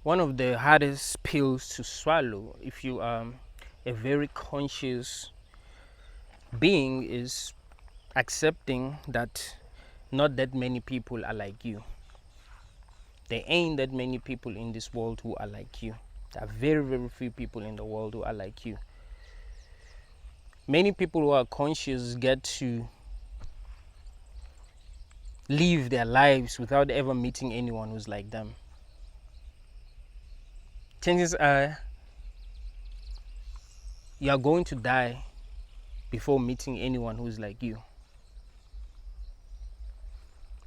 one of the hardest pills to swallow if you are a very conscious being is accepting that not that many people are like you. There ain't that many people in this world who are like you. There are very, very few people in the world who are like you. Many people who are conscious get to live their lives without ever meeting anyone who's like them. Chances are you are going to die before meeting anyone who's like you.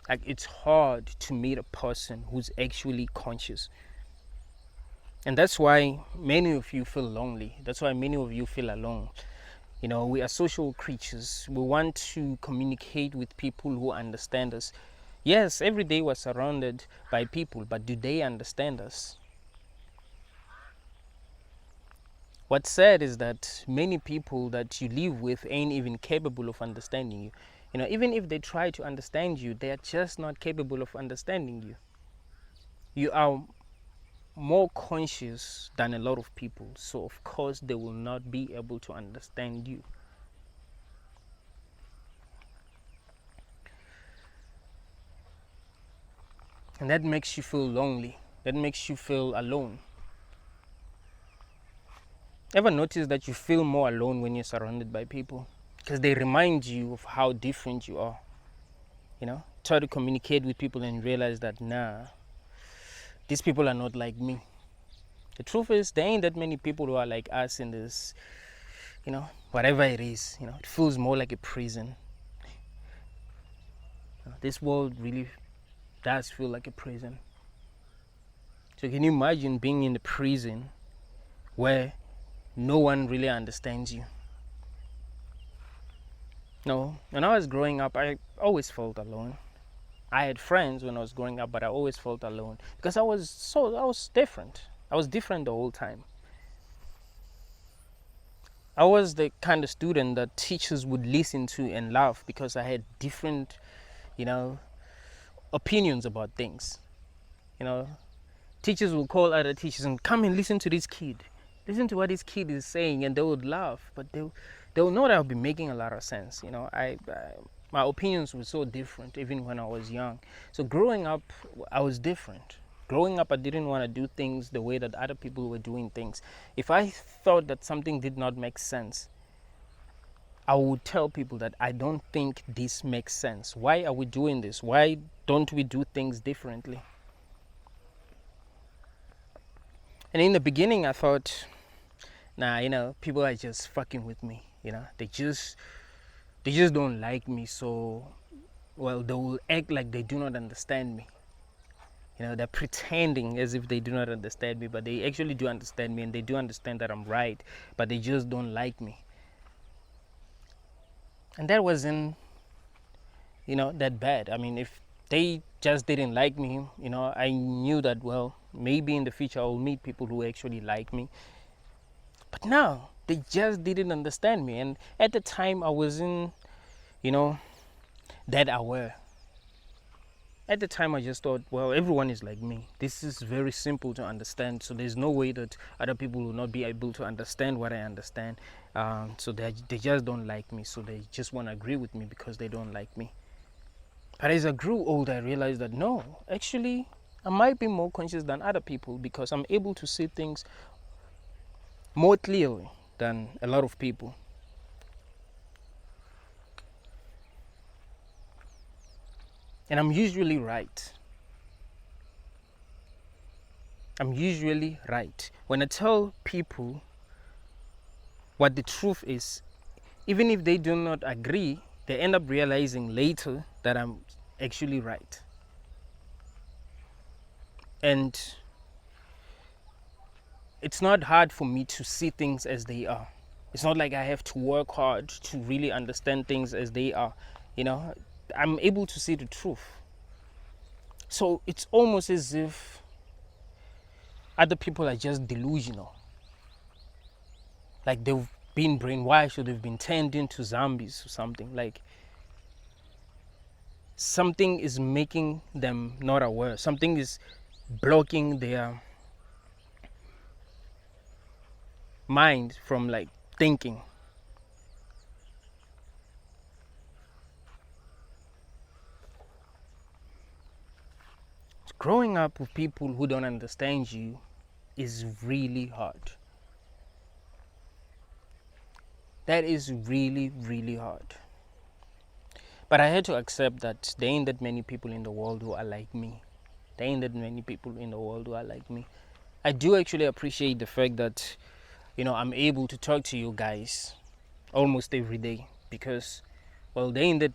Like, it's hard to meet a person who's actually conscious. And that's why many of you feel lonely. That's why many of you feel alone. You know, we are social creatures. We want to communicate with people who understand us. Yes, every day we're surrounded by people, but do they understand us? What's sad is that many people that you live with ain't even capable of understanding you. You know, even if they try to understand you, they are just not capable of understanding you. You are more conscious than a lot of people, so of course they will not be able to understand you. And that makes you feel lonely. That makes you feel alone. Ever notice that you feel more alone when you're surrounded by people? Because they remind you of how different you are. You know, try to communicate with people and realize that, nah, these people are not like me. The truth is, there ain't that many people who are like us in this, you know, whatever it is. You know, it feels more like a prison. This world really does feel like a prison. So can you imagine being in a prison where no one really understands you? No, when I was growing up, I always felt alone. I had friends when I was growing up, but I always felt alone because I was different. I was different the whole time. I was the kind of student that teachers would listen to and laugh because I had different, you know, opinions about things. You know, teachers will call other teachers and come and listen to this kid. Listen to what this kid is saying, and they would laugh, but they'll know that I'll be making a lot of sense. You know, my opinions were so different even when I was young. So growing up, I was different. Growing up, I didn't want to do things the way that other people were doing things. If I thought that something did not make sense, I would tell people that I don't think this makes sense. Why are we doing this? Why don't we do things differently? And in the beginning, I thought, nah, you know, people are just fucking with me. You know, they just don't like me. So, well, they will act like they do not understand me. You know, they're pretending as if they do not understand me, but they actually do understand me, and they do understand that I'm right, but they just don't like me. And that wasn't, you know, that bad. I mean, if they just didn't like me, you know, I knew that, well, maybe in the future I'll meet people who actually like me. But now, they just didn't understand me. And at the time, I wasn't, you know, that aware. At the time, I just thought, well, everyone is like me. This is very simple to understand. So there's no way that other people will not be able to understand what I understand. So they just don't like me. So they just want to agree with me because they don't like me. But as I grew older, I realized that no, actually, I might be more conscious than other people because I'm able to see things more clearly than a lot of people. And I'm usually right. I'm usually right. When I tell people what the truth is, even if they do not agree, they end up realizing later that I'm actually right. And it's not hard for me to see things as they are. It's not like I have to work hard to really understand things as they are. You know, I'm able to see the truth. So it's almost as if other people are just delusional. Like they've been brainwashed or they've been turned into zombies or something. Like something is making them not aware. Something is blocking their mind from like thinking. Growing up with people who don't understand you is really hard. That is really, really hard. But I had to accept that there ain't that many people in the world who are like me. There ain't that many people in the world who are like me. I do actually appreciate the fact that, I'm able to talk to you guys almost every day because, well, there ain't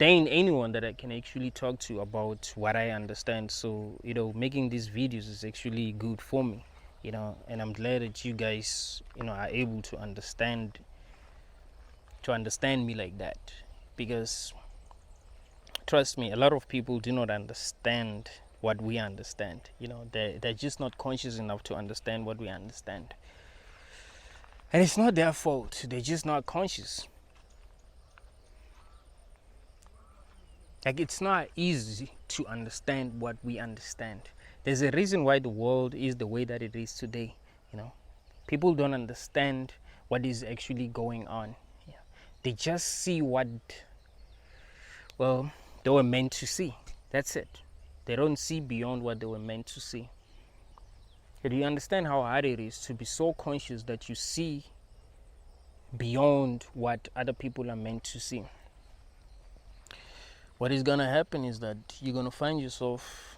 anyone that I can actually talk to about what I understand. So, making these videos is actually good for me, and I'm glad that you guys, are able to understand me like that. Because trust me, a lot of people do not understand what we understand. They're just not conscious enough to understand what we understand. And it's not their fault. They're just not conscious. Like, it's not easy to understand what we understand. There's a reason why the world is the way that it is today. People don't understand what is actually going on. They just see what, well, they were meant to see. That's it. They don't see beyond what they were meant to see. Do you understand how hard it is to be so conscious that you see beyond what other people are meant to see? What is going to happen is that you're going to find yourself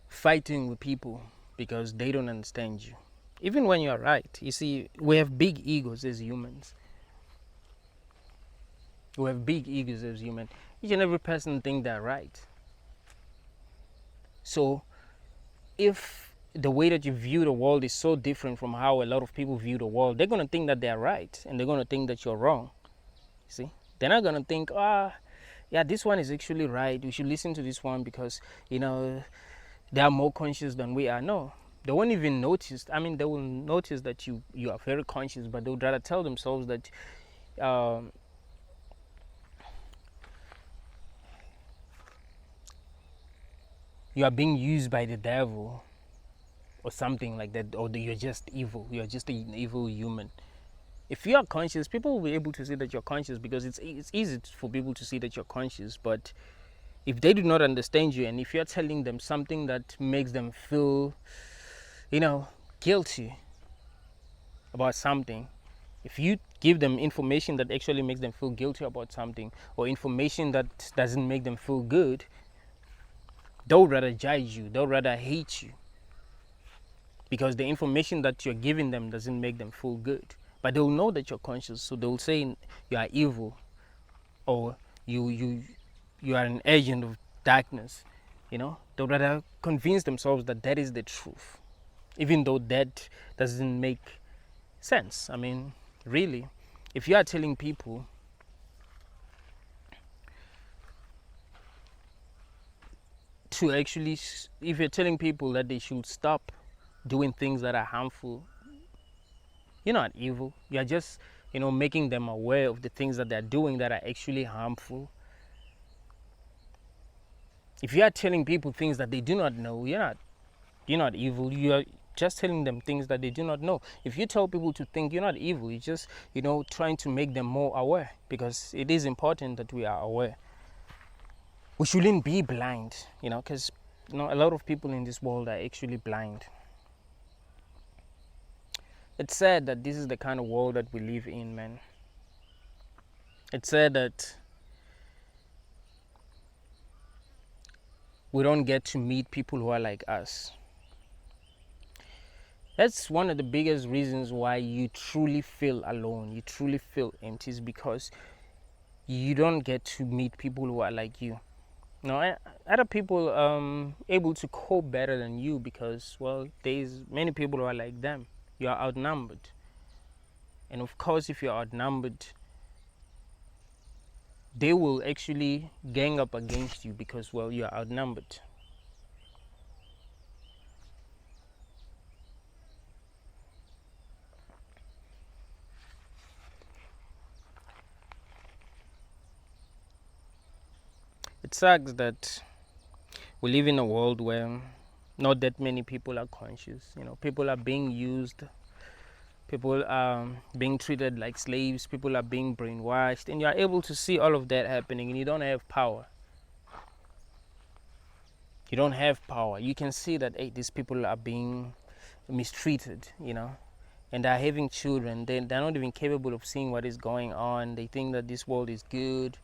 fighting with people because they don't understand you. Even when you're right. You see, we have big egos as humans. We have big egos as humans. Each and every person thinks they're right. So, if the way that you view the world is so different from how a lot of people view the world, they're going to think that they're right and they're going to think that you're wrong. See? They're not going to think, yeah, this one is actually right. We should listen to this one because, they are more conscious than we are. No, they won't even notice. I mean, they will notice that you are very conscious, but they would rather tell themselves that you are being used by the devil or something like that, or that you're just evil. You're just an evil human. If you are conscious, people will be able to see that you're conscious because it's easy for people to see that you're conscious. But if they do not understand you, and if you're telling them something that makes them feel, guilty about something, if you give them information that actually makes them feel guilty about something, or information that doesn't make them feel good, they'll rather judge you, they'll rather hate you, because the information that you're giving them doesn't make them feel good. But they'll know that you're conscious, so they'll say you are evil, or you are an agent of darkness. They'll rather convince themselves that that is the truth, even though that doesn't make sense. I mean, really, if you are telling people to actually, if you're telling people that they should stop doing things that are harmful, you're not evil. You're just, making them aware of the things that they're doing that are actually harmful. If you are telling people things that they do not know, you're not evil. You're just telling them things that they do not know. If you tell people to think, you're not evil. You're just, trying to make them more aware, because it is important that we are aware. We shouldn't be blind, because a lot of people in this world are actually blind. It's sad that this is the kind of world that we live in, man. It's sad that we don't get to meet people who are like us. That's one of the biggest reasons why you truly feel alone, you truly feel empty, is because you don't get to meet people who are like you. Other people able to cope better than you because, well, there's many people who are like them. You are outnumbered. And of course, if you're outnumbered, they will actually gang up against you because, well, you are outnumbered. It sucks that we live in a world where Not that many people are conscious. People are being used. People are being treated like slaves. People are being brainwashed, and you are able to see all of that happening, and you don't have power. You don't have power. You can see that, hey, these people are being mistreated, and they're having children. They're not even capable of seeing what is going on. They think that this world is good.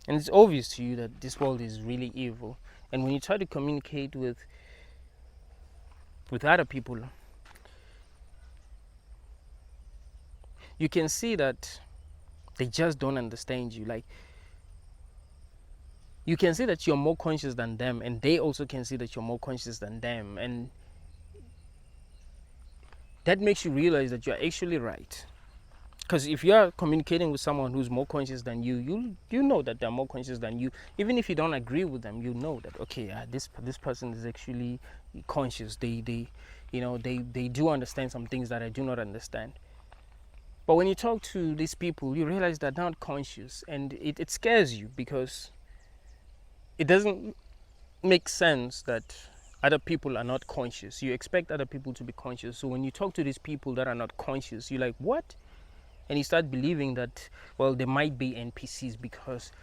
And it's obvious to you that this world is really evil. And when you try to communicate with other people, you can see that they just don't understand you. Like, you can see that you're more conscious than them, and they also can see that you're more conscious than them. And that makes you realize that you're actually right. Because if you are communicating with someone who's more conscious than you, you know that they're more conscious than you. Even if you don't agree with them, you know that, okay, this person is actually conscious. They do understand some things that I do not understand. But when you talk to these people, you realize they're not conscious, and it scares you, because it doesn't make sense that other people are not conscious. You expect other people to be conscious. So when you talk to these people that are not conscious, you're like, what? And you start believing that, well, they might be NPCs, because,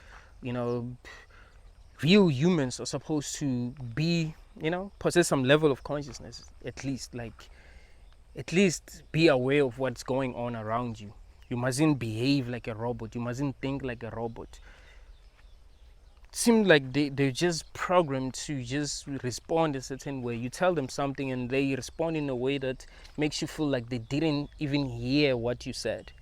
real humans are supposed to be, possess some level of consciousness, at least be aware of what's going on around you. You mustn't behave like a robot. You mustn't think like a robot. It seems like they're just programmed to just respond a certain way. You tell them something and they respond in a way that makes you feel like they didn't even hear what you said.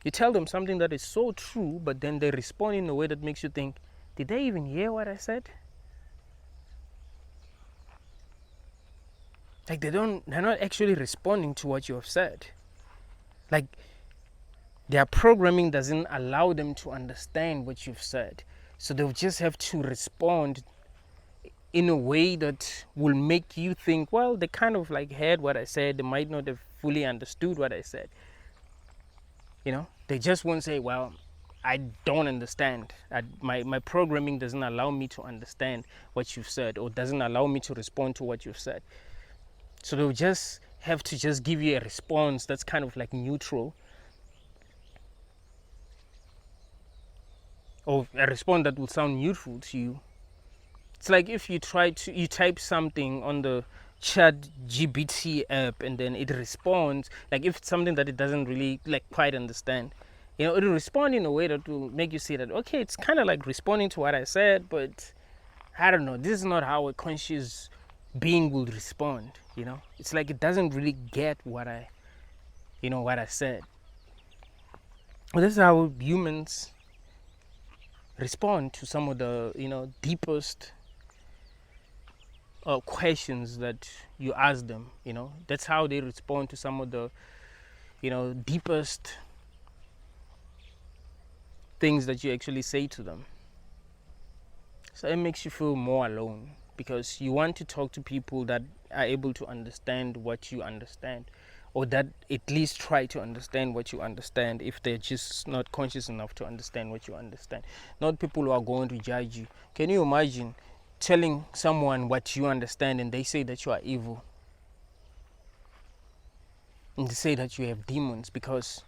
You tell them something that is so true, but then they respond in a way that makes you think, did they even hear what I said? Like they're not actually responding to what you have said. Like their programming doesn't allow them to understand what you've said. So they'll just have to respond in a way that will make you think, well, they kind of like heard what I said. They might not have fully understood what I said. They just won't say, well, I don't understand. My programming doesn't allow me to understand what you've said, or doesn't allow me to respond to what you've said. So they'll just have to just give you a response that's kind of like neutral, or a response that will sound neutral to you. It's like if you type something on the ChatGPT app and then it responds, like if it's something that it doesn't really like quite understand, it'll respond in a way that will make you see that, okay, it's kind of like responding to what I said, but I don't know, this is not how a conscious being would respond. It's like it doesn't really get what I said. Well, this is how humans respond to some of the deepest questions that you ask them. That's how they respond to some of the deepest things that you actually say to them. So it makes you feel more alone, because you want to talk to people that are able to understand what you understand, or that at least try to understand what you understand, if they're just not conscious enough to understand what you understand. Not people who are going to judge you. Can you imagine telling someone what you understand and they say that you are evil, and they say that you have demons, because,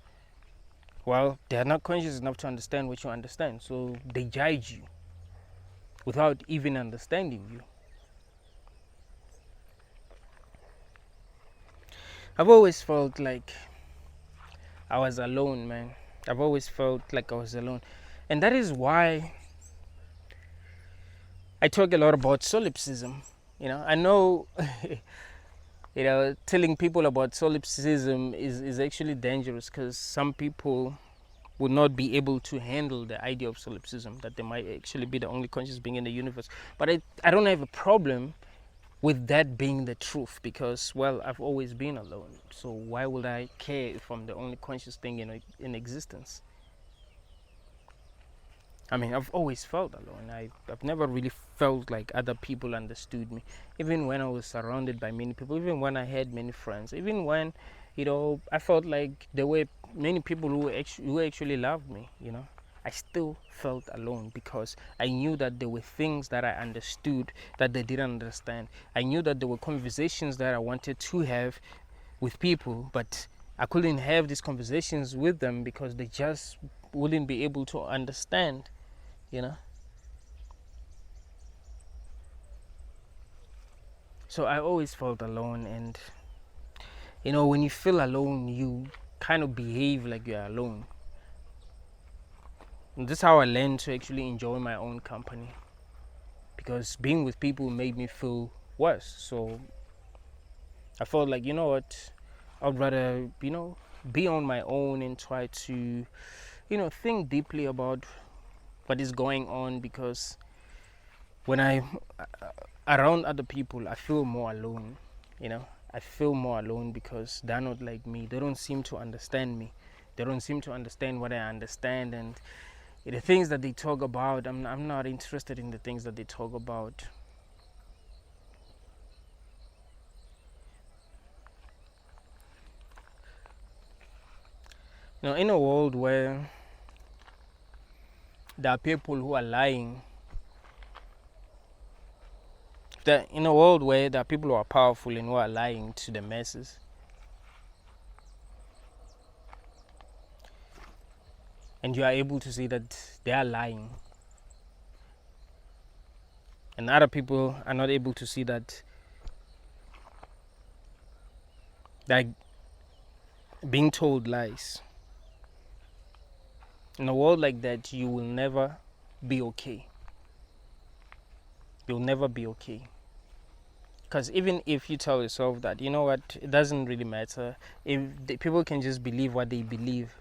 well, they are not conscious enough to understand what you understand, so they judge you without even understanding you. I've always felt like I was alone, man. I've always felt like I was alone. And that is why I talk a lot about solipsism. I know, telling people about solipsism is actually dangerous, because some people would not be able to handle the idea of solipsism, that they might actually be the only conscious being in the universe. But I don't have a problem with that being the truth, because, well, I've always been alone. So why would I care if I'm the only conscious thing in existence? I mean, I've always felt alone. I've never really felt like other people understood me, even when I was surrounded by many people, even when I had many friends, even when, I felt like there were many people who actually loved me. I still felt alone because I knew that there were things that I understood that they didn't understand. I knew that there were conversations that I wanted to have with people, but I couldn't have these conversations with them because they just wouldn't be able to understand, you know. So I always felt alone, and when you feel alone, you kind of behave like you're alone. And this is how I learned to actually enjoy my own company, because being with people made me feel worse. So I felt like, you know what, I'd rather, be on my own and try to, think deeply about what is going on, because when I'm around other people, I feel more alone, I feel more alone because they're not like me. They don't seem to understand me. They don't seem to understand what I understand, and the things that they talk about, I'm not interested in the things that they talk about. In a world where there are people who are lying, in a world where there are people who are powerful and who are lying to the masses, and you are able to see that they are lying, and other people are not able to see that they're being told lies. In a world like that, you will never be okay. You'll never be okay. Because even if you tell yourself that, you know what, it doesn't really matter, if people can just believe what they believe,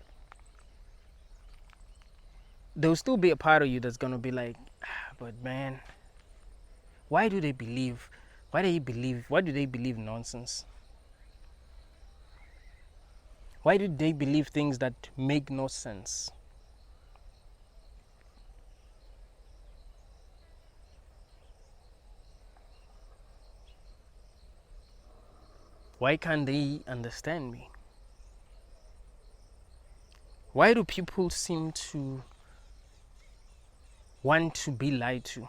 there'll still be a part of you that's going to be like, but man, why do they believe nonsense? Why do they believe things that make no sense? Why can't they understand me? Why do people seem to want to be lied to?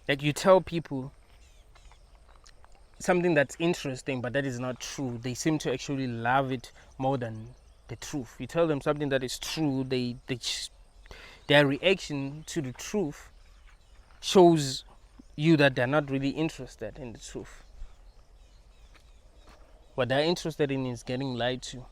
Like, you tell people something that's interesting but that is not true, they seem to actually love it more than the truth. You tell them something that is true, their reaction to the truth shows you that they're not really interested in the truth. What they're interested in is getting lied to.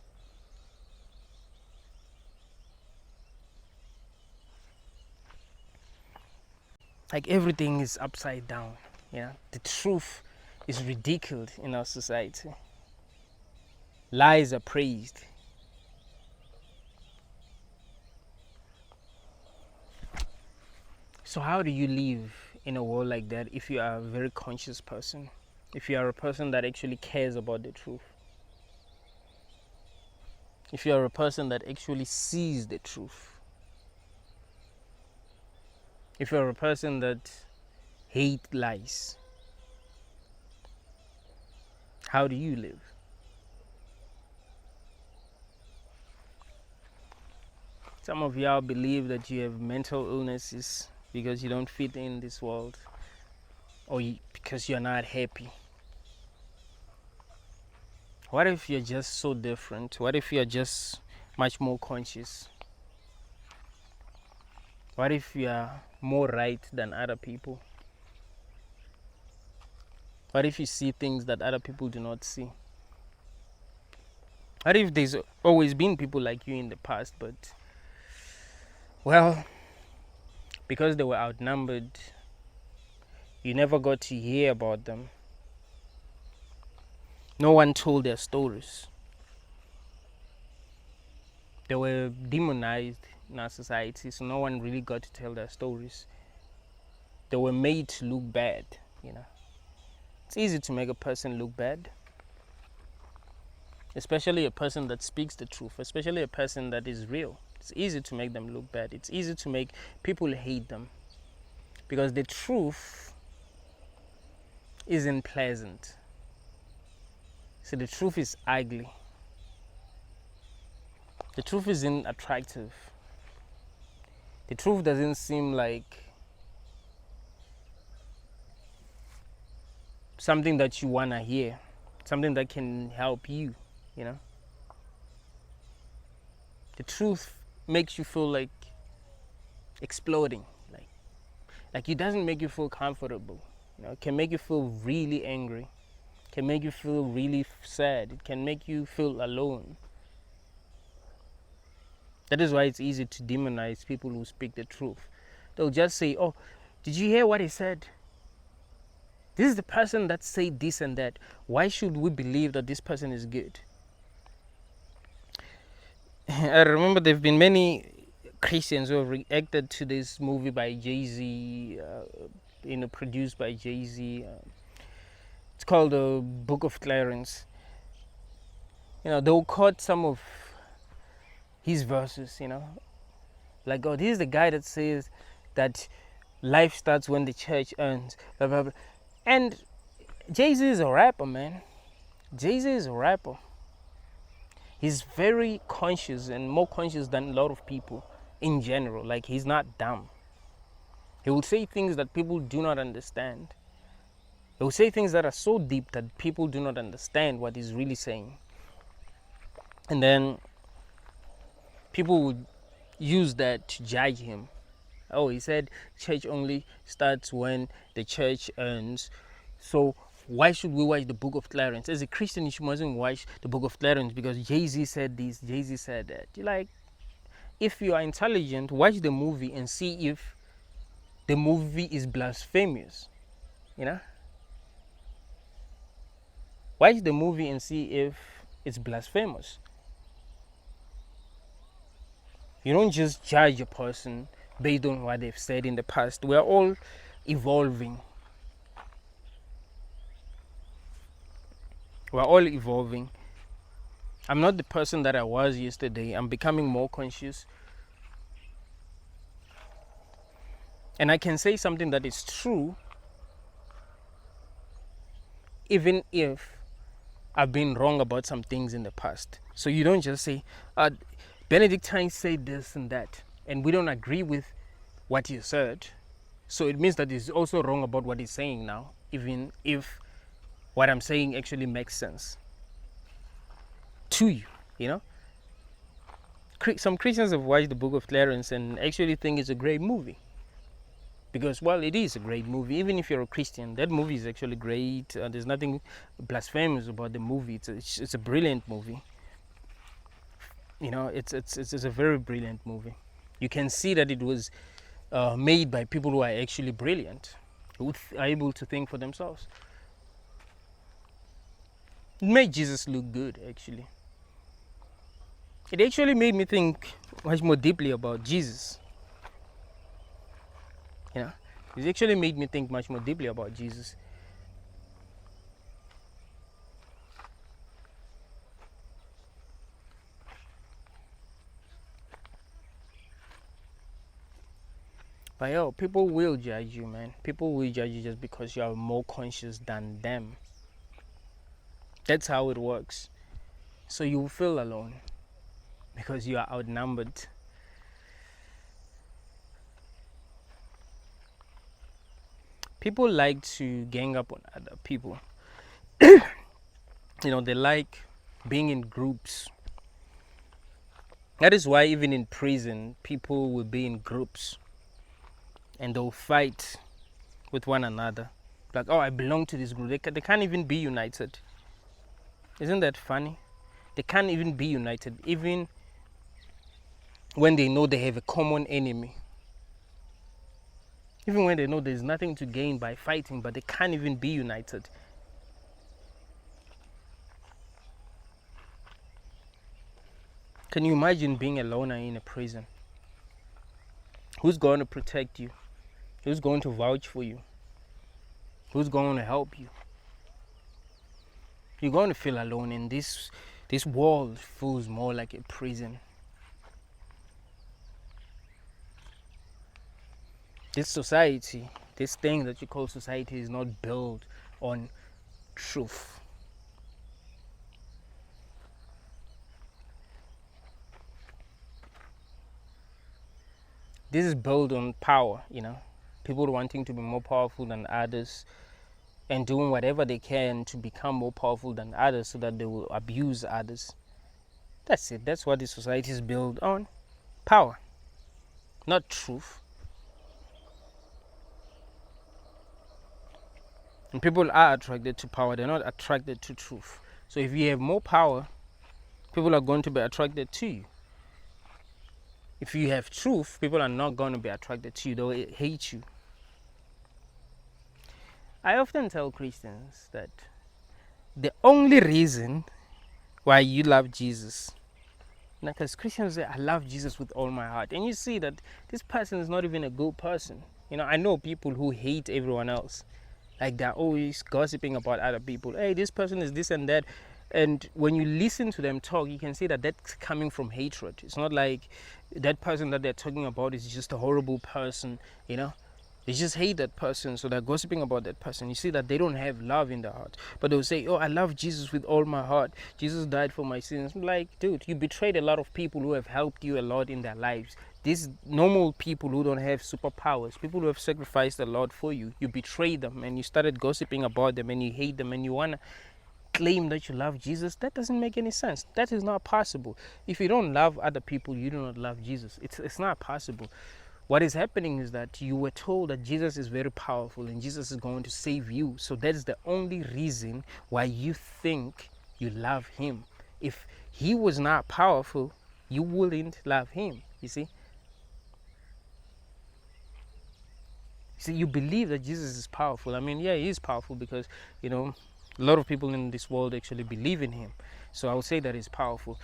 Like, everything is upside down. The truth is ridiculed in our society. Lies are praised. So how do you live in a world like that if you are a very conscious person? If you are a person that actually cares about the truth? If you are a person that actually sees the truth? If you are a person that hates lies? How do you live? Some of y'all believe that you have mental illnesses because you don't fit in this world, or because you're not happy. What if you're just so different? What if you're just much more conscious? What if you're more right than other people? What if you see things that other people do not see? What if there's always been people like you in the past, but, well, because they were outnumbered, you never got to hear about them. No one told their stories. They were demonized in our society, so no one really got to tell their stories. They were made to look bad. It's easy to make a person look bad, especially a person that speaks the truth, especially a person that is real. It's easy to make them look bad. It's easy to make people hate them, because the truth isn't pleasant. So the truth is ugly. The truth isn't attractive. The truth doesn't seem like something that you want to hear, something that can help you, you know. The truth makes you feel like exploding, like it doesn't make you feel comfortable. You know, it can make you feel really angry, it can make you feel really sad, it can make you feel alone. That is why it's easy to demonize people who speak the truth. They'll just say, oh, did you hear what he said? This is the person that said this and that. Why should we believe that this person is good? I remember there have been many Christians who have reacted to this movie by Jay-Z, produced by Jay-Z. It's called The Book of Clarence. They'll quote some of his verses, like, oh, this is the guy that says that life starts when the church ends, blah, blah, blah. And Jay-Z is a rapper, man. Jay-Z is a rapper. He's very conscious, and more conscious than a lot of people in general. Like, he's not dumb. He will say things that people do not understand. He will say things that are so deep that people do not understand what he's really saying. And then people would use that to judge him. Oh, he said church only starts when the church ends. So why should we watch the Book of Clarence? As a Christian, you mustn't watch the Book of Clarence because Jay-Z said this, Jay-Z said that. You're like, if you are intelligent, watch the movie and see if the movie is blasphemous. Watch the movie and see if it's blasphemous. You don't just judge a person based on what they've said in the past. We're all evolving. We're all evolving. I'm not the person that I was yesterday. I'm becoming more conscious. And I can say something that is true even if I've been wrong about some things in the past. So you don't just say, Benedictine said this and that, and we don't agree with what he said. So it means that he's also wrong about what he's saying now, even if what I'm saying actually makes sense to you. Some Christians have watched the Book of Clarence and actually think it's a great movie. Because, well, it is a great movie. Even if you're a Christian, that movie is actually great. There's nothing blasphemous about the movie. It's a brilliant movie. It's a very brilliant movie. You can see that it was made by people who are actually brilliant, who are able to think for themselves. It made Jesus look good, actually. It actually made me think much more deeply about Jesus. It actually made me think much more deeply about Jesus. But people will judge you, man. People will judge you just because you are more conscious than them. That's how it works. So you will feel alone because you are outnumbered. People like to gang up on other people. They like being in groups. That is why even in prison, people will be in groups and they'll fight with one another. Like, oh, I belong to this group. They can't even be united. Isn't that funny? They can't even be united, even when they know they have a common enemy. Even when they know there's nothing to gain by fighting, but they can't even be united. Can you imagine being a loner in a prison? Who's going to protect you? Who's going to vouch for you? Who's going to help you? You're going to feel alone, and this world feels more like a prison. This society, this thing that you call society, is not built on truth. This is built on power, people wanting to be more powerful than others and doing whatever they can to become more powerful than others so that they will abuse others. That's it. That's what the society is built on. Power, not truth. And people are attracted to power. They're not attracted to truth. So if you have more power, people are going to be attracted to you. If you have truth, people are not going to be attracted to you. They'll hate you. I often tell Christians that the only reason why you love Jesus, because Christians say, I love Jesus with all my heart. And you see that this person is not even a good person. I know people who hate everyone else. Like they're always gossiping about other people. Hey, this person is this and that. And when you listen to them talk, you can see that that's coming from hatred. It's not like that person that they're talking about is just a horrible person, They just hate that person, so they're gossiping about that person. You see that they don't have love in their heart. But they'll say, oh, I love Jesus with all my heart. Jesus died for my sins. I'm like, dude, you betrayed a lot of people who have helped you a lot in their lives. These normal people who don't have superpowers, people who have sacrificed a lot for you, you betrayed them and you started gossiping about them and you hate them and you want to claim that you love Jesus. That doesn't make any sense. That is not possible. If you don't love other people, you do not love Jesus. It's not possible. What is happening is that you were told that Jesus is very powerful and Jesus is going to save you. So that is the only reason why you think you love him. If he was not powerful, you wouldn't love him, you see. See, you believe that Jesus is powerful. I mean, yeah, he is powerful because, a lot of people in this world actually believe in him. So I would say that he's powerful.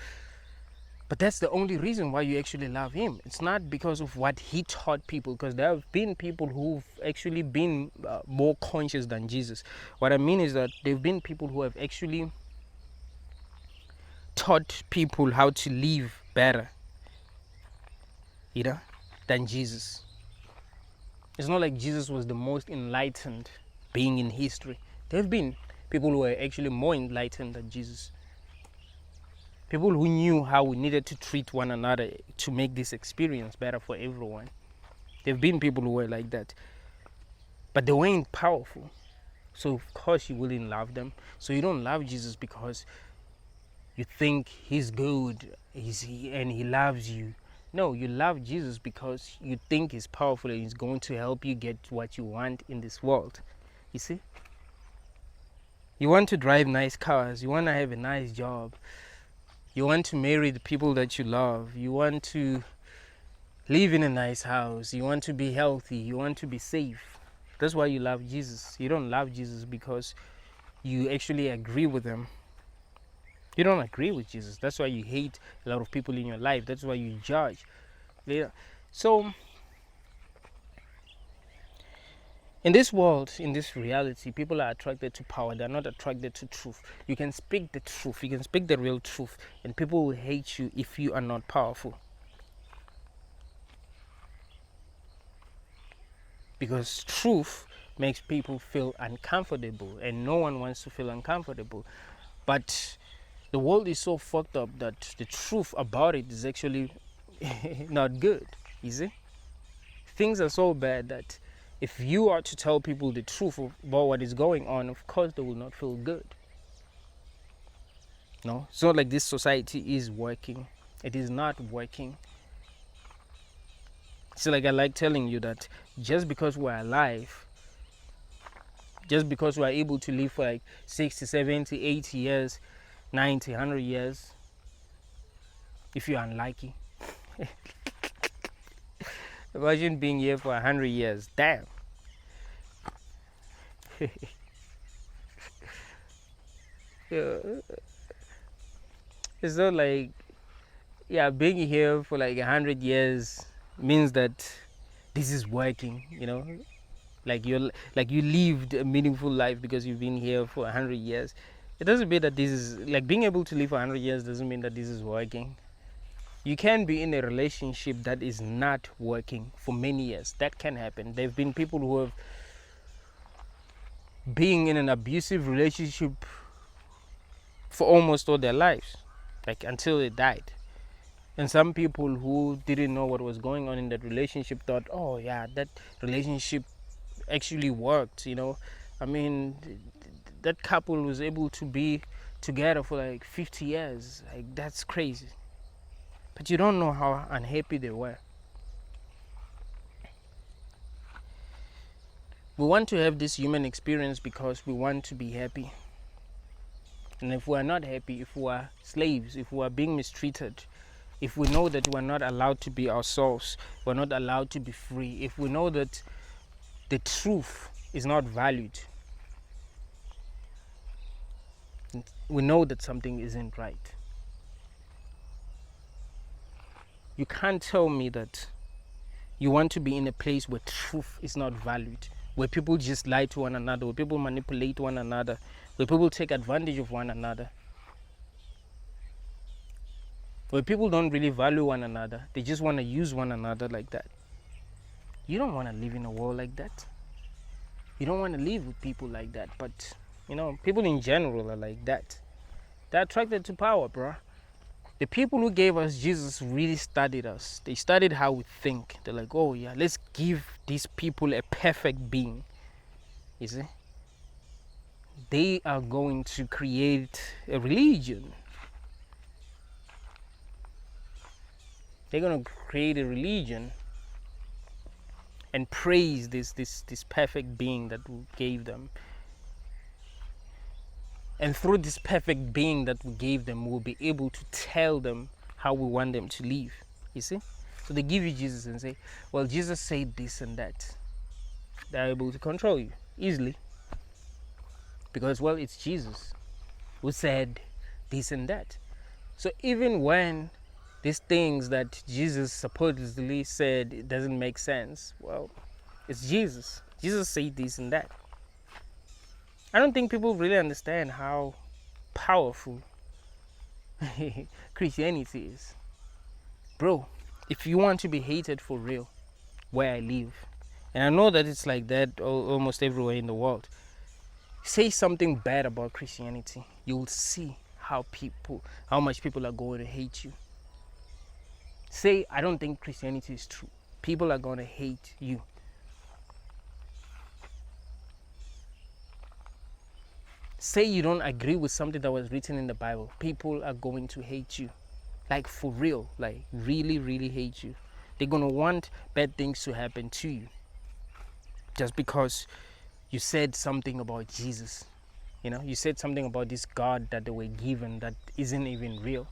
But that's the only reason why you actually love him. It's not because of what he taught people, because there have been people who've actually been more conscious than Jesus. What I mean is that there have been people who have actually taught people how to live better, than Jesus. It's not like Jesus was the most enlightened being in history. There have been people who are actually more enlightened than Jesus. People who knew how we needed to treat one another to make this experience better for everyone. There have been people who were like that. But they weren't powerful. So of course you wouldn't love them. So you don't love Jesus because you think he's good and he loves you. No, you love Jesus because you think he's powerful and he's going to help you get what you want in this world. You see? You want to drive nice cars. You want to have a nice job. You want to marry the people that you love. You want to live in a nice house. You want to be healthy. You want to be safe. That's why you love Jesus. You don't love Jesus because you actually agree with him. You don't agree with Jesus. That's why you hate a lot of people in your life. That's why you judge. So, in this world, in this reality, people are attracted to power. They're not attracted to truth. You can speak the truth. You can speak the real truth. And people will hate you if you are not powerful. Because truth makes people feel uncomfortable. And no one wants to feel uncomfortable. But the world is so fucked up that the truth about it is actually not good, you see? Things are so bad that if you are to tell people the truth about what is going on, of course they will not feel good. No, it's not like this society is working. It is not working. So like I like telling you that just because we're alive, just because we're able to live for like 60, 70, 80 years, 90, 100 years, if you're unlucky. Imagine being here for 100 years. Damn. It's not like, being here for like 100 years means that this is working, like you lived a meaningful life because you've been here for 100 years. It doesn't mean that this is like being able to live for 100 years doesn't mean that this is working. You can be in a relationship that is not working for many years. That can happen. There have been people who have been in an abusive relationship for almost all their lives, like until they died. And some people who didn't know what was going on in that relationship thought, oh yeah, that relationship actually worked, I mean, that couple was able to be together for like 50 years. Like, that's crazy. But you don't know how unhappy they were. We want to have this human experience because we want to be happy. And if we are not happy, if we are slaves, if we are being mistreated, if we know that we're not allowed to be ourselves, we're not allowed to be free, if we know that the truth is not valued, we know that something isn't right. You can't tell me that you want to be in a place where truth is not valued, where people just lie to one another, where people manipulate one another, where people take advantage of one another, where people don't really value one another. They just want to use one another like that. You don't want to live in a world like that. You don't want to live with people like that. But, people in general are like that. They're attracted to power, bro. The people who gave us Jesus really studied us. They studied how we think. They're like, oh yeah, let's give these people a perfect being. You see? They are going to create a religion. They're going to create a religion and praise this perfect being that we gave them. And through this perfect being that we gave them, we'll be able to tell them how we want them to live. You see? So they give you Jesus and say, well, Jesus said this and that. They're able to control you easily. Because, well, it's Jesus who said this and that. So even when these things that Jesus supposedly said, it doesn't make sense, well, it's Jesus. Jesus said this and that. I don't think people really understand how powerful Christianity is. Bro, if you want to be hated for real, where I live, and I know that it's like that almost everywhere in the world, say something bad about Christianity, you'll see how much people are going to hate you. Say, I don't think Christianity is true. People are going to hate you. Say you don't agree with something that was written in the Bible. People are going to hate you. Like, for real. Like, really, really hate you. They're going to want bad things to happen to you. Just because you said something about Jesus. You said something about this God that they were given that isn't even real.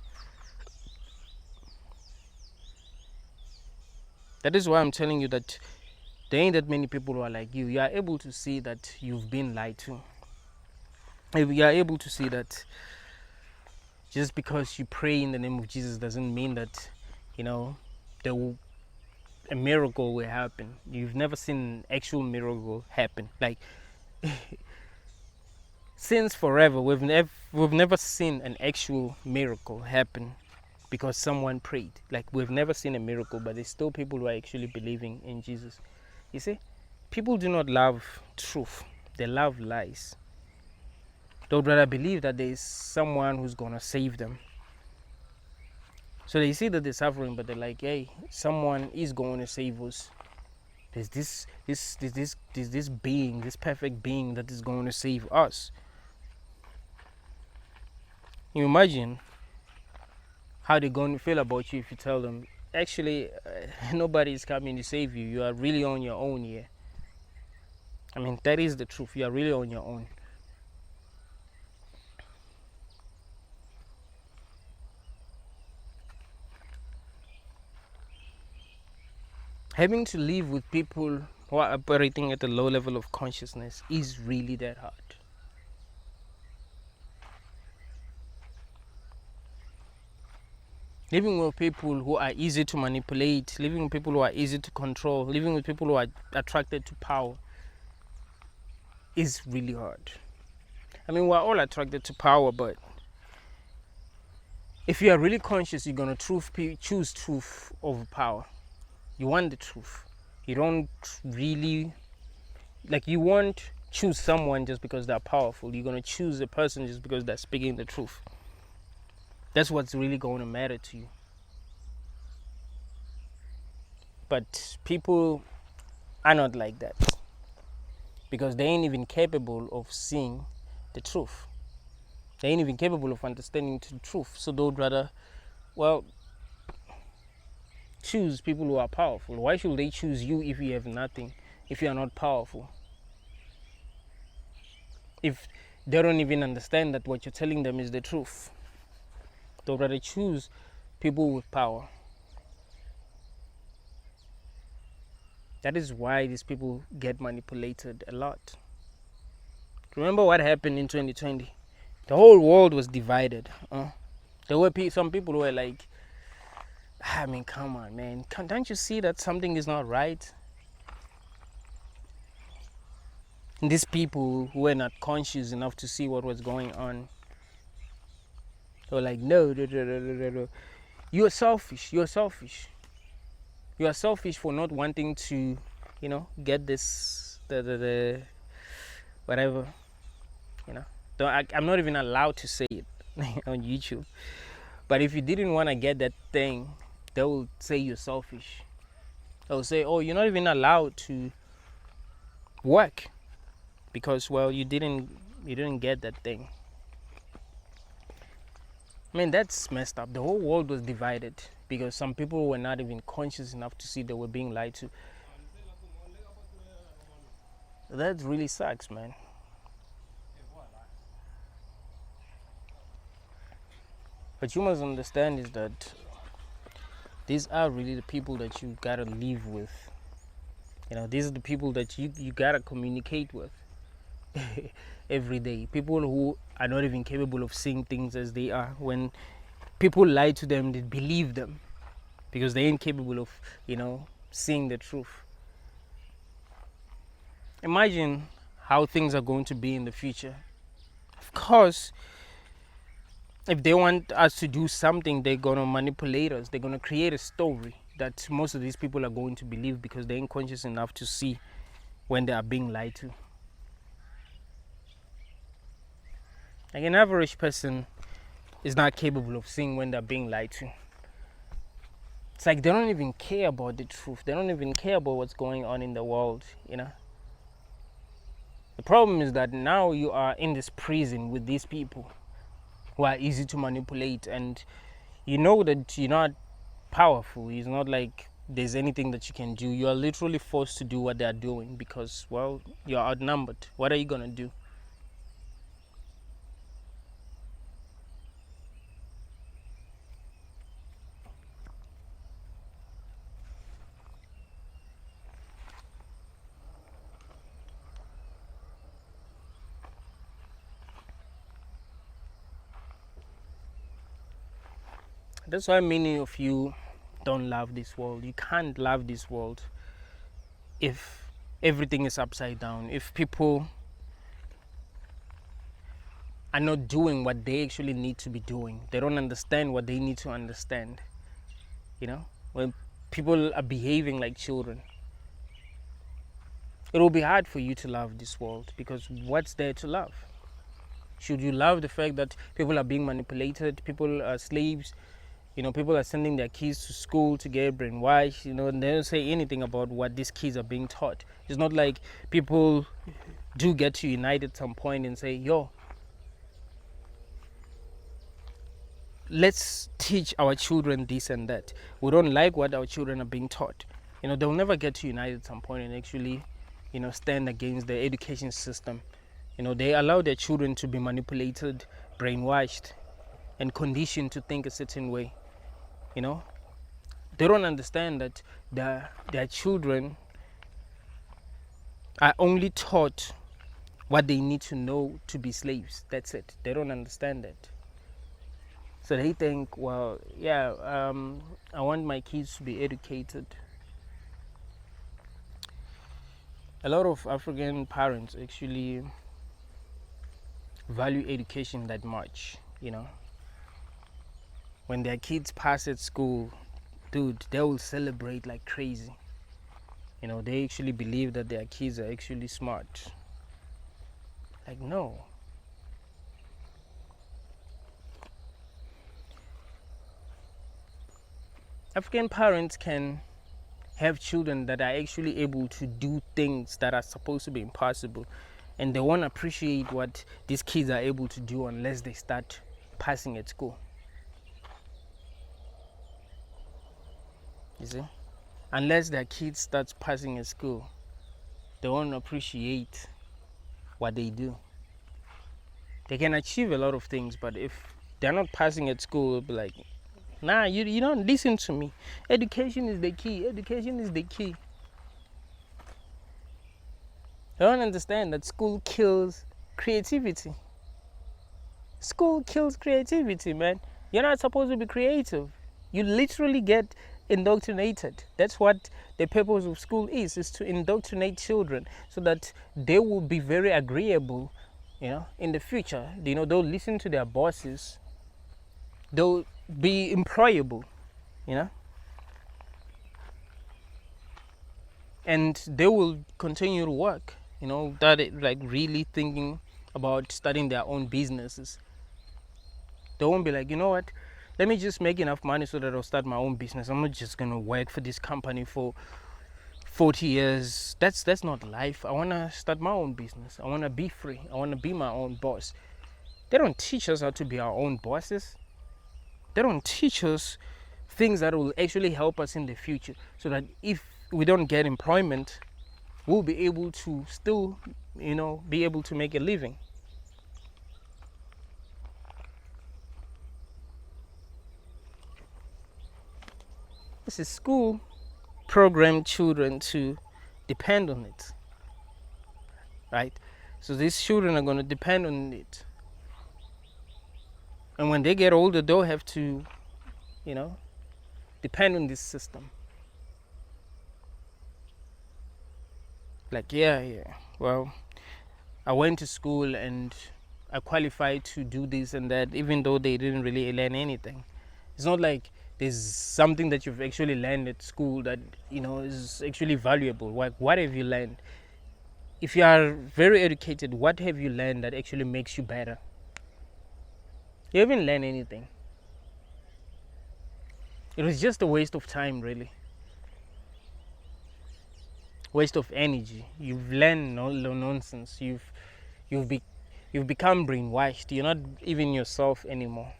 That is why I'm telling you that there ain't that many people who are like you. You are able to see that you've been lied to. You are able to see that just because you pray in the name of Jesus doesn't mean that, a miracle will happen. You've never seen an actual miracle happen. Like, since forever, we've never seen an actual miracle happen because someone prayed. Like, we've never seen a miracle, but there's still people who are actually believing in Jesus. You see, people do not love truth. They love lies. They would rather believe that there is someone who's going to save them. So they see that they're suffering, but they're like, hey, someone is going to save us. There's this being, this perfect being that is going to save us. You imagine how they're going to feel about you if you tell them, actually, nobody is coming to save you. You are really on your own here. I mean, that is the truth. You are really on your own. Having to live with people who are operating at a low level of consciousness is really that hard. Living with people who are easy to manipulate, living with people who are easy to control, living with people who are attracted to power is really hard. I mean, we're all attracted to power, but if you are really conscious, you're going to choose truth over power. You want the truth. You don't really, you won't choose someone just because they're powerful. You're going to choose a person just because they're speaking the truth. That's what's really going to matter to you. But people are not like that, because they ain't even capable of seeing the truth. They ain't even capable of understanding the truth. So they would rather, well, choose people who are powerful. Why should they choose you if you have nothing, if you are not powerful? If they don't even understand that what you're telling them is the truth, they'd rather choose people with power. That is why these people get manipulated a lot. Remember what happened in 2020? The whole world was divided. There were some people who were like, I mean, come on, man. Don't you see that something is not right? And these people who were not conscious enough to see what was going on, they were like, no, no, no, no, no, no. You're selfish. You're selfish. You are selfish for not wanting to, get this, the whatever, you know. I'm not even allowed to say it on YouTube. But if you didn't want to get that thing, they will say you're selfish. They'll say, oh, you're not even allowed to work because, well, you didn't get that thing. I mean, that's messed up. The whole world was divided because some people were not even conscious enough to see they were being lied to. That really sucks, man. But you must understand is that these are really the people that you gotta live with. These are the people that you gotta communicate with every day. People who are not even capable of seeing things as they are. When people lie to them, they believe them because they ain't capable of, seeing the truth. Imagine how things are going to be in the future. Of course, if they want us to do something, they're going to manipulate us. They're going to create a story that most of these people are going to believe because they ain't conscious enough to see when they are being lied to. Like an average person is not capable of seeing when they're being lied to. It's like they don't even care about the truth. They don't even care about what's going on in the world, The problem is that now you are in this prison with these people who are easy to manipulate, and you know that you're not powerful. It's not like there's anything that you can do. You are literally forced to do what they're doing because, well, you're outnumbered. What are you gonna do? That's why many of you don't love this world. You can't love this world if everything is upside down. If people are not doing what they actually need to be doing, they don't understand what they need to understand. When people are behaving like children, it will be hard for you to love this world because what's there to love? Should you love the fact that people are being manipulated, people are slaves, people are sending their kids to school to get brainwashed, and they don't say anything about what these kids are being taught. It's not like people do get to unite at some point and say, yo, let's teach our children this and that. We don't like what our children are being taught. They'll never get to unite at some point and actually, stand against the education system. They allow their children to be manipulated, brainwashed, and conditioned to think a certain way. They don't understand that their children are only taught what they need to know to be slaves. That's it. They don't understand that. So they think, well, yeah, I want my kids to be educated. A lot of African parents actually value education that much, When their kids pass at school, dude, they will celebrate like crazy. They actually believe that their kids are actually smart. Like, no. African parents can have children that are actually able to do things that are supposed to be impossible, and they won't appreciate what these kids are able to do unless they start passing at school. You see, unless their kids start passing at school, they won't appreciate what they do. They can achieve a lot of things, but if they're not passing at school, they'll be like, nah, you don't listen to me. Education is the key. Education is the key. I don't understand that school kills creativity. School kills creativity, man. You're not supposed to be creative. You literally get indoctrinated. That's what the purpose of school is to indoctrinate children so that they will be very agreeable, in the future. They'll listen to their bosses. They'll be employable, and they will continue to work, that like really thinking about starting their own businesses. They won't be like, you know what, let me just make enough money so that I'll start my own business. I'm not just gonna work for this company for 40 years. That's not life. I wanna start my own business. I wanna be free. I wanna be my own boss. They don't teach us how to be our own bosses. They don't teach us things that will actually help us in the future, so that if we don't get employment, we'll be able to still, be able to make a living. This is school programmed children to depend on it, right? So these children are going to depend on it. And when they get older, they'll have to, depend on this system. Like, well, I went to school and I qualified to do this and that, even though they didn't really learn anything. It's not like there's something that you've actually learned at school that, is actually valuable. Like, what have you learned? If you are very educated, what have you learned that actually makes you better? You haven't learned anything. It was just a waste of time, really. Waste of energy. You've learned no nonsense. You've become brainwashed. You're not even yourself anymore.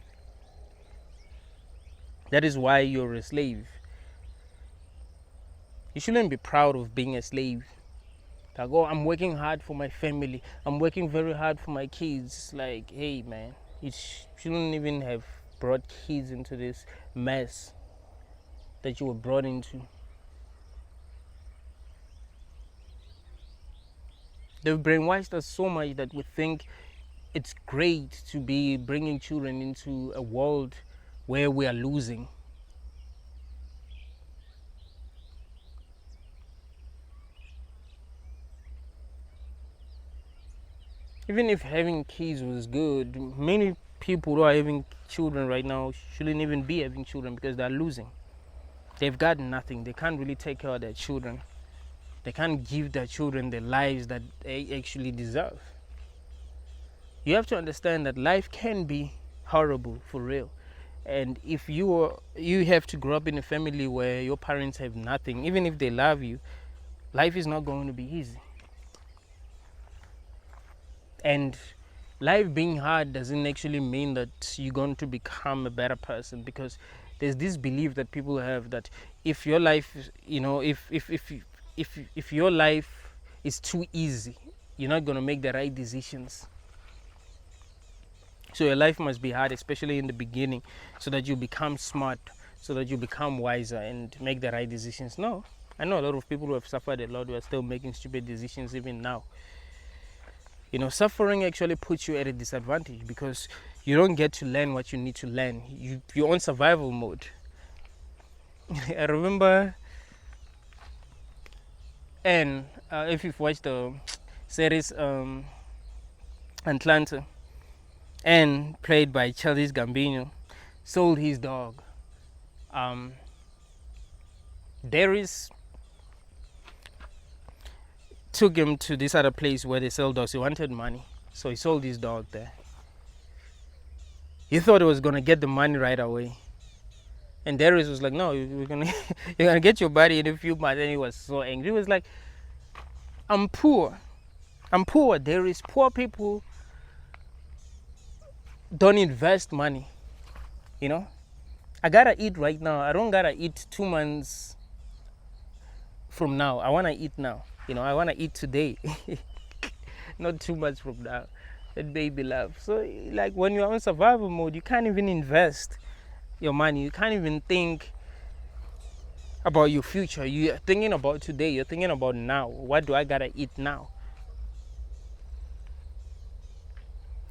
That is why you're a slave. You shouldn't be proud of being a slave. Like, oh, I'm working hard for my family. I'm working very hard for my kids. Like, hey, man, you shouldn't even have brought kids into this mess that you were brought into. They've brainwashed us so much that we think it's great to be bringing children into a world where we are losing. Even if having kids was good, many people who are having children right now shouldn't even be having children because they're losing. They've got nothing. They can't really take care of their children. They can't give their children the lives that they actually deserve. You have to understand that life can be horrible for real. And if you have to grow up in a family where your parents have nothing, even if they love you, life is not going to be easy. And life being hard doesn't actually mean that you're going to become a better person, because there's this belief that people have that if your life, if your life is too easy, you're not going to make the right decisions. So your life must be hard, especially in the beginning, so that you become smart, so that you become wiser and make the right decisions. No, I know a lot of people who have suffered a lot who are still making stupid decisions even now. Suffering actually puts you at a disadvantage because you don't get to learn what you need to learn. You're on survival mode. I remember, and if you've watched the series Atlanta, and played by Childish Gambino, sold his dog. Darius took him to this other place where they sell dogs. He wanted money, so he sold his dog there. He thought he was going to get the money right away. And Darius was like, no, you're gonna you're gonna get your body in a few months. And he was so angry. He was like, I'm poor. I'm poor. There is poor people don't invest money. You know, I gotta eat right now. I don't gotta eat 2 months from now. I wanna eat now. You know, I wanna eat today, not 2 months from now. That baby love. So like when you're on survival mode, you can't even invest your money. You can't even think about your future. You're thinking about today. You're thinking about now. What do I gotta eat now?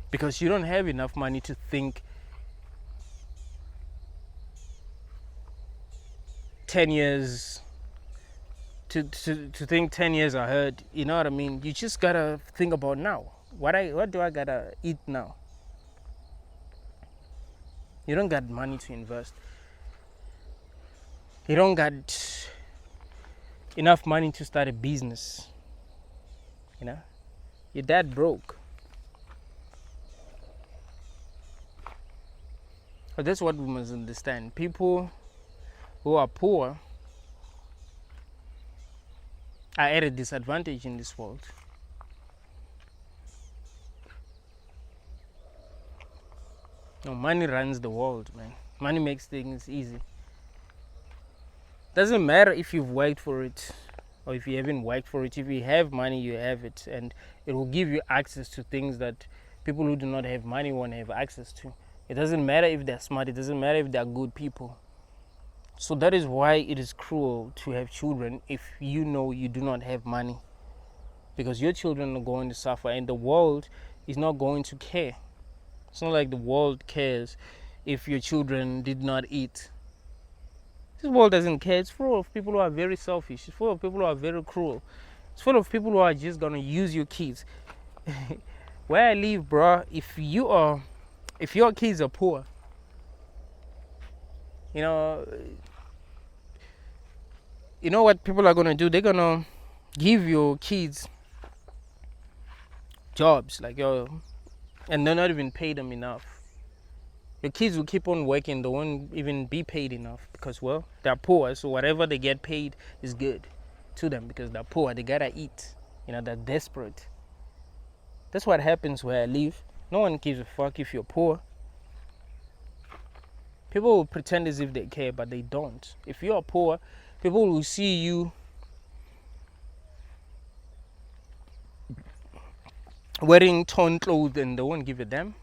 Because you don't have enough money to think 10 years to think 10 years ahead. You know what I mean? You just gotta think about now. What do I gotta eat now? You don't got money to invest. You don't got enough money to start a business. You know, your dad broke. But that's what we must understand. People who are poor are at a disadvantage in this world. No, money runs the world, man. Money makes things easy. Doesn't matter if you've worked for it or if you haven't worked for it. If you have money, you have it, and it will give you access to things that people who do not have money won't have access to. It doesn't matter if they're smart. It doesn't matter if they're good people. So that is why it is cruel to have children if you know you do not have money, because your children are going to suffer and the world is not going to care. It's not like the world cares if your children did not eat. This world doesn't care. It's full of people who are very selfish. It's full of people who are very cruel. It's full of people who are just gonna use your kids. Where I live, bro, if your kids are poor, you know what people are gonna do? They're gonna give your kids jobs, like and they're not even pay them enough. Your kids will keep on working, they won't even be paid enough because, well, they're poor, so whatever they get paid is good to them because they're poor. They gotta eat. They're desperate. That's what happens where I live. No one gives a fuck if you're poor. People will pretend as if they care, but they don't. If you're poor, people will see you wearing torn clothes and they won't give a damn.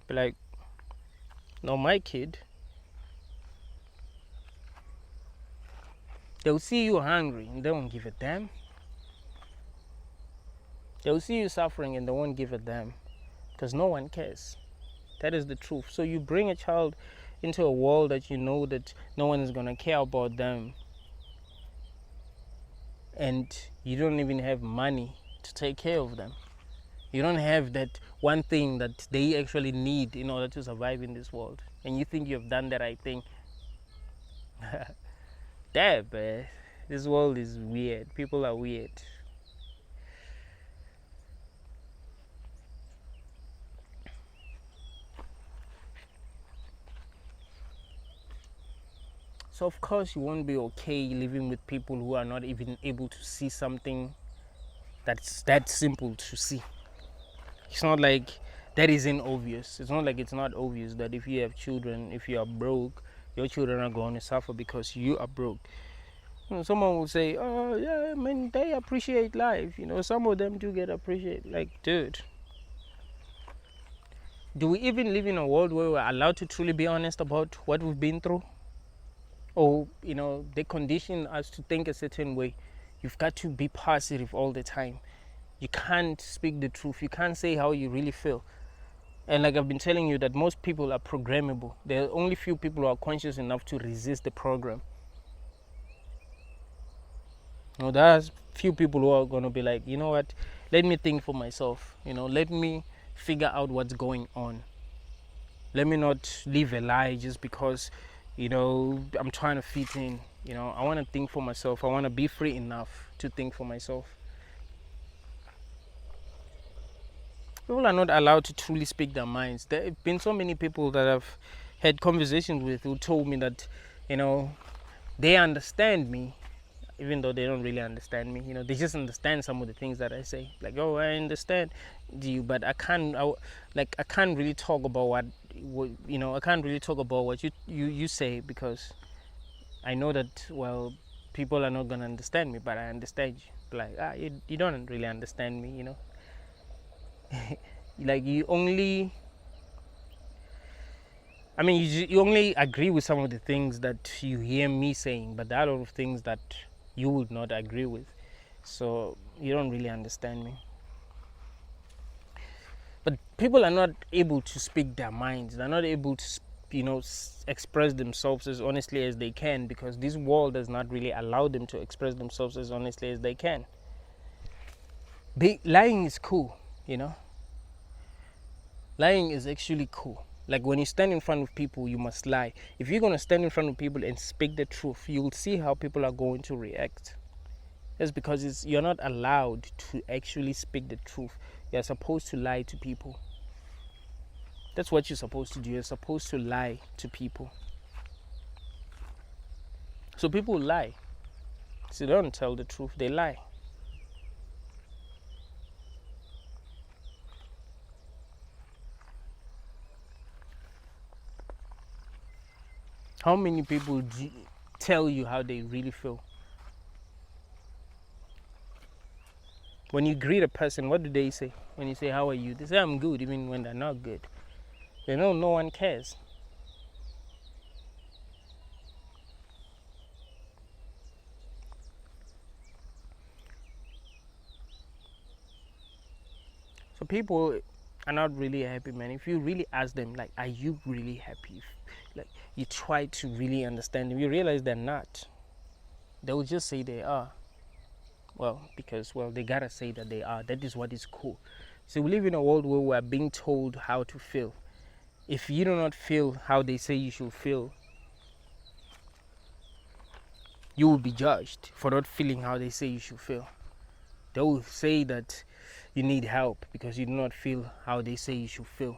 Be like, no, my kid. They'll see you hungry and they won't give a damn. They'll see you suffering and they won't give a damn because no one cares. That is the truth. So you bring a child into a world that you know that no one is going to care about them, and you don't even have money to take care of them. You don't have that one thing that they actually need in order to survive in this world, and you think you've done the right thing. Damn, man. This world is weird. People are weird. So of course you won't be okay living with people who are not even able to see something that's that simple to see. It's not like that isn't obvious. It's not like it's not obvious that if you have children, if you are broke, your children are going to suffer because you are broke. Someone will say, oh yeah, man, they appreciate life. Some of them do get appreciated. Like, dude, do we even live in a world where we're allowed to truly be honest about what we've been through? Or, they condition us to think a certain way. You've got to be positive all the time. You can't speak the truth. You can't say how you really feel. And like I've been telling you, that most people are programmable. There are only few people who are conscious enough to resist the program. There's few people who are going to be like, you know what, let me think for myself. Let me figure out what's going on. Let me not live a lie just because I'm trying to fit in. I want to think for myself. I want to be free enough to think for myself. People are not allowed to truly speak their minds. There have been so many people that have had conversations with who told me that, you know, they understand me, even though they don't really understand me. You know, they just understand some of the things that I say. Like, oh, I understand you, but I can't really talk about what you know. I can't really talk about what you say, because I know that, well, people are not gonna understand me, but I understand you. Like, you don't really understand me. You know, like you only. I mean, you only agree with some of the things that you hear me saying, but there are a lot of things that you would not agree with. So you don't really understand me. But people are not able to speak their minds. They're not able to, express themselves as honestly as they can, because this world does not really allow them to express themselves as honestly as they can. Lying is cool, you know. Lying is actually cool. Like when you stand in front of people, you must lie. If you're gonna stand in front of people and speak the truth, you'll see how people are going to react. That's because you're not allowed to actually speak the truth. You're supposed to lie to people. That's what you're supposed to do. You're supposed to lie to people. So people lie. So they don't tell the truth, they lie. How many people tell you how they really feel? When you greet a person, what do they say? When you say, how are you? They say, I'm good, even when they're not good. They know no one cares. So people are not really happy, man. If you really ask them, like, are you really happy? Like, you try to really understand them, you realize they're not. They will just say they are. Well, because, well, they gotta say that they are. That is what is cool. So we live in a world where we're being told how to feel. If you do not feel how they say you should feel, you will be judged for not feeling how they say you should feel. They will say that you need help because you do not feel how they say you should feel.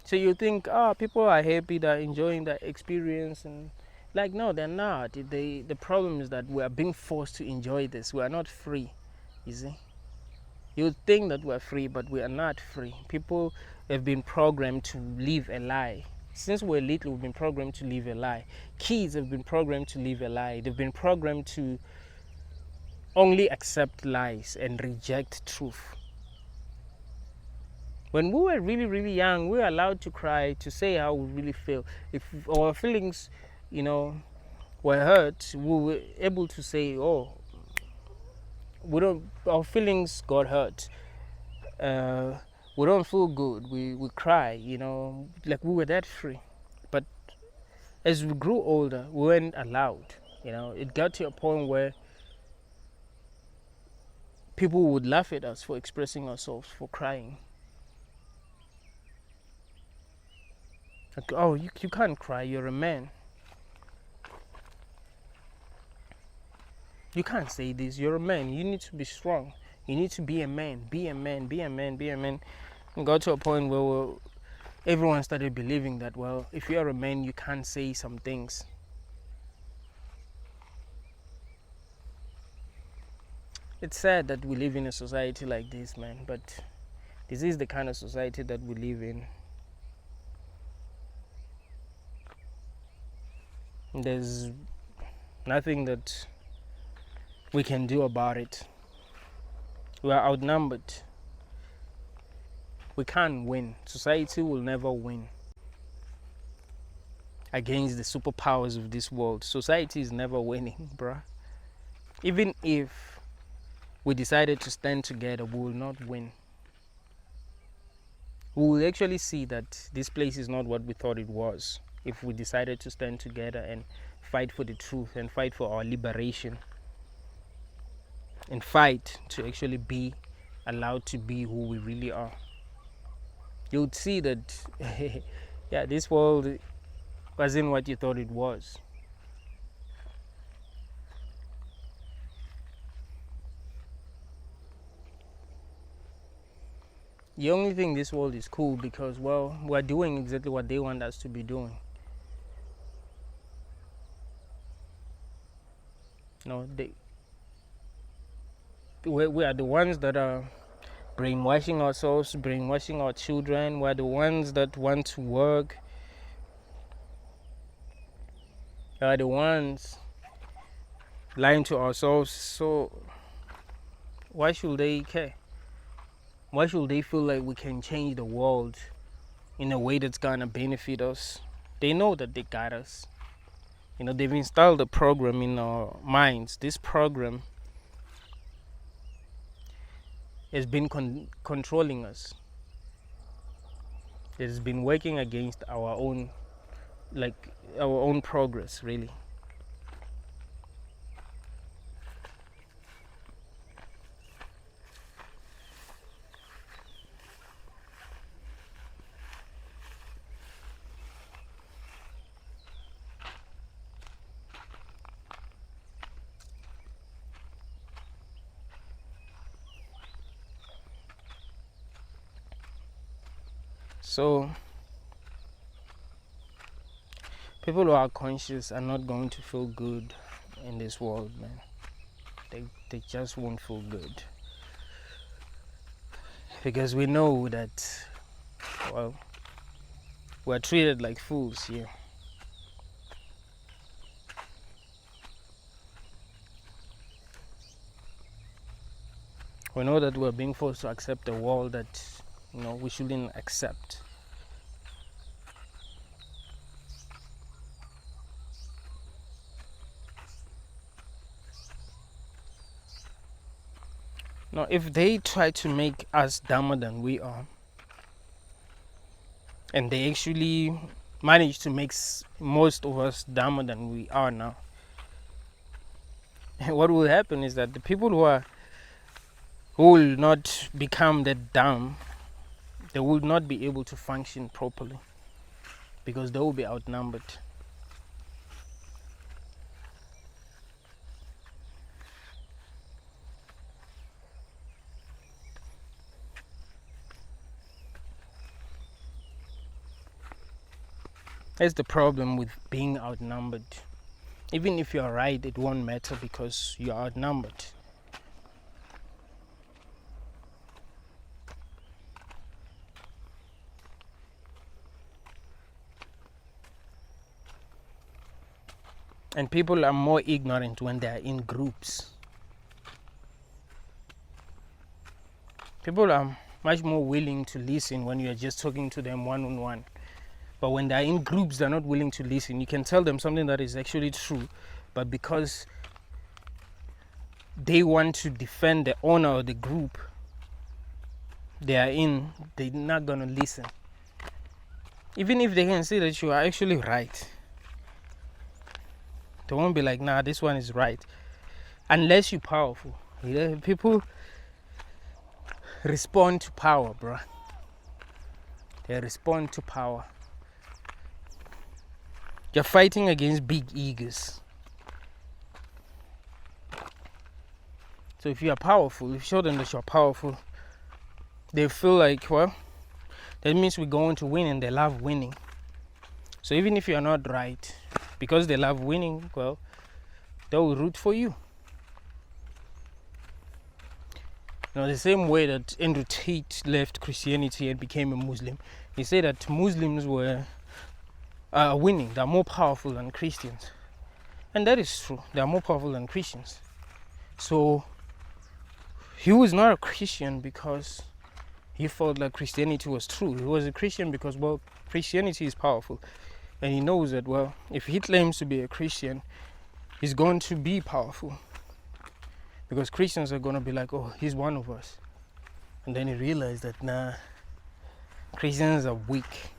So you think, people are happy, they're enjoying that experience, and like, no, they're not. The problem is that we are being forced to enjoy this. We are not free, you see. You would think that we're free, but we are not free. People have been programmed to live a lie. Since we're little, we've been programmed to live a lie. Kids have been programmed to live a lie. They've been programmed to only accept lies and reject truth. When we were really, really young, we were allowed to cry, to say how we really feel. If our feelings, were hurt, we were able to say, "Oh, our feelings got hurt. We don't feel good. We cry, like we were that free." But as we grew older, we weren't allowed. It got to a point where people would laugh at us for expressing ourselves, for crying. Like, oh, you can't cry, you're a man. You can't say this, you're a man. You need to be strong. You need to be a man. Be a man, be a man, be a man. And got to a point where everyone started believing that, well, if you're a man, you can't say some things. It's sad that we live in a society like this, man, but this is the kind of society that we live in. There's nothing that we can do about it. We are outnumbered. We can't win. Society will never win against the superpowers of this world. Society is never winning, bruh. Even if we decided to stand together, we will not win. We will actually see that this place is not what we thought it was if we decided to stand together and fight for the truth and fight for our liberation and fight to actually be allowed to be who we really are. You would see that yeah, this world wasn't what you thought it was. The only thing this world is cool because, well, we're doing exactly what they want us to be doing. We are the ones that are brainwashing ourselves, brainwashing our children. We're the ones that want to work. We are the ones lying to ourselves. So why should they care? Why should they feel like we can change the world in a way that's gonna benefit us? They know that they got us. They've installed a program in our minds. This program has been controlling us. It has been working against our own progress, really. So people who are conscious are not going to feel good in this world, man. They just won't feel good. Because we know that, well, we're treated like fools here. We know that we're being forced to accept a world that, we shouldn't accept. Now, if they try to make us dumber than we are, and they actually manage to make most of us dumber than we are now, what will happen is that the people who will not become that dumb, they will not be able to function properly because they will be outnumbered. That's the problem with being outnumbered. Even if you're right, it won't matter because you're outnumbered. And people are more ignorant when they are in groups. People are much more willing to listen when you're just talking to them one-on-one. But when they're in groups, they're not willing to listen. You can tell them something that is actually true, but because they want to defend the owner of the group they are in, they're not going to listen. Even if they can see that you are actually right, they won't be like, nah, this one is right. Unless you're powerful. People respond to power, bro. They respond to power. You're fighting against big egos. So if you are powerful, if you show them that you're powerful, they feel like, well, that means we're going to win, and they love winning. So even if you're not right, because they love winning, well, they will root for you. The same way that Andrew Tate left Christianity and became a Muslim, he said that Muslims were winning. They're more powerful than Christians. And that is true. They're more powerful than Christians. So he was not a Christian because he felt like Christianity was true. He was a Christian because, well, Christianity is powerful. And he knows that, well, if he claims to be a Christian, he's going to be powerful. Because Christians are going to be like, oh, he's one of us. And then he realized that, nah, Christians are weak.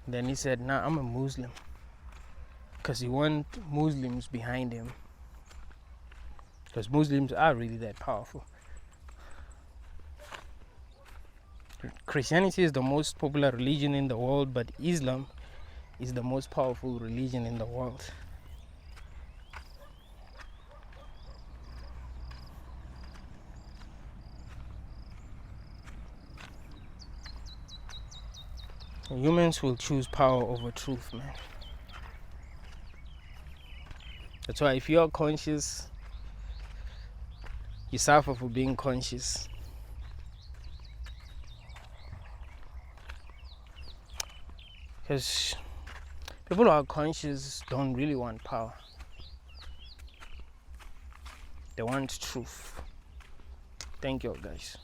Then he said, nah, I'm a Muslim. Because he wants Muslims behind him. Because Muslims are really that powerful. Christianity is the most popular religion in the world, but Islam is the most powerful religion in the world. Humans will choose power over truth, man. That's why if you're conscious, you suffer for being conscious. Because people who are conscious don't really want power. They want truth. Thank you, guys.